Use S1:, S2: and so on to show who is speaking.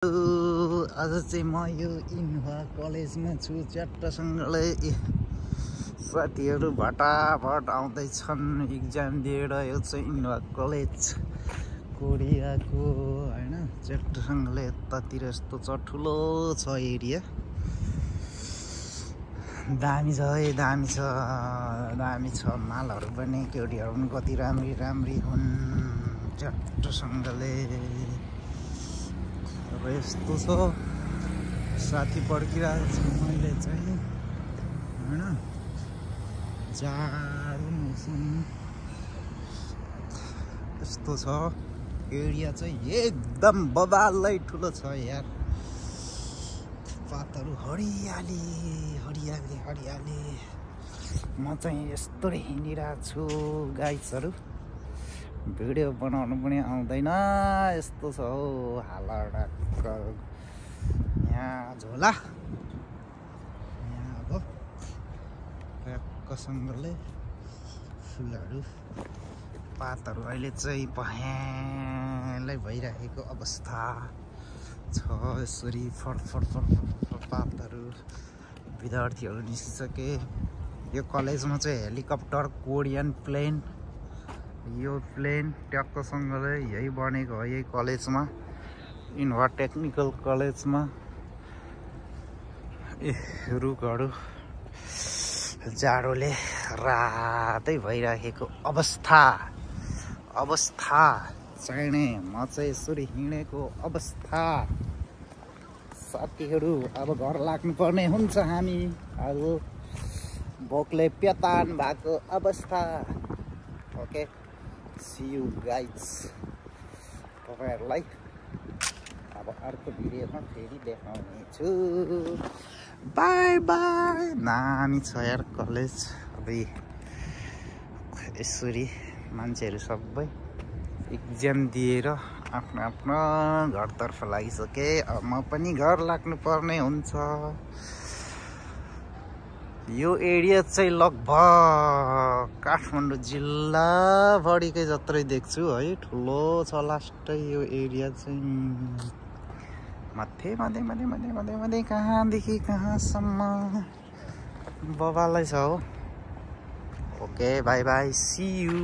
S1: आज चाहिँ म यो इन्भा कलेजमा छु। च्याट्टसँगले साथीहरू भटाभट आउँदैछन् इक्जाम दिएर। यो चाहिँ इन्भा कलेज कोरियाको हैन। च्याट्टसँगले यतातिर यस्तो छ, ठुलो छ एरिया, दामी छ है, दामी छ, दामी छ। मालहरू पनि केटीहरू पनि कति राम्री राम्री हुन् च्याट्टसँगले। अब यस्तो छ, साथी पर्खिरहेको छु मैले चाहिँ हैन। जाडो मौसम यस्तो छ, एरिया चाहिँ एकदम बबालै ठुलो छ यार। पातहरू हरियाली हरियाली हरियाली। म चाहिँ यस्तो हिँडिरहेको छु गाइसहरू, भिडियो बनाउनु पनि आउँदैन, यस्तो छ हौ हालत। यहाँ झोला, यहाँ अब ट्याक्कसँगले फुलहरू पातहरू अहिले चाहिँ पहेँलै भइरहेको अवस्था छ। यसरी फडफड फडफड पातहरू। विद्यार्थीहरू निस्किसके। यो कलेजमा चाहिँ हेलिकप्टर, कोरियन प्लेन, यो प्लेन ट्याक्कसँगले यही बनेको हो यही कलेजमा, इन्भा टेक्निकल कलेजमा। रुखहरू जाडोले रातै भइराखेको अवस्था चाहिने। म चाहिँ यसरी हिँडेको अवस्था। साथीहरू अब घर लाग्नुपर्ने हुन्छ हामी। अब भोकले पेतान भएको अवस्था। Okay, see you guys. तपाईँहरूलाई अब अर्को भिडियोमा फेरि देखाउने छु। Bye bye. दामी छ यार कलेज। अब यसरी मान्छेहरू सबै इक्जाम दिएर आफ्नो आफ्नो घरतर्फ लागिसके। अब म पनि घर लाग्नुपर्ने हुन्छ। यो एरिया चाहिँ लगभग काठमाडौँ जिल्लाभरिकै जत्रै देख्छु है। ठुलो छ लास्टै यो एरिया चाहिँ। माथि कहाँदेखि कहाँसम्म बबालै छ हो। Okay, bye bye, see you.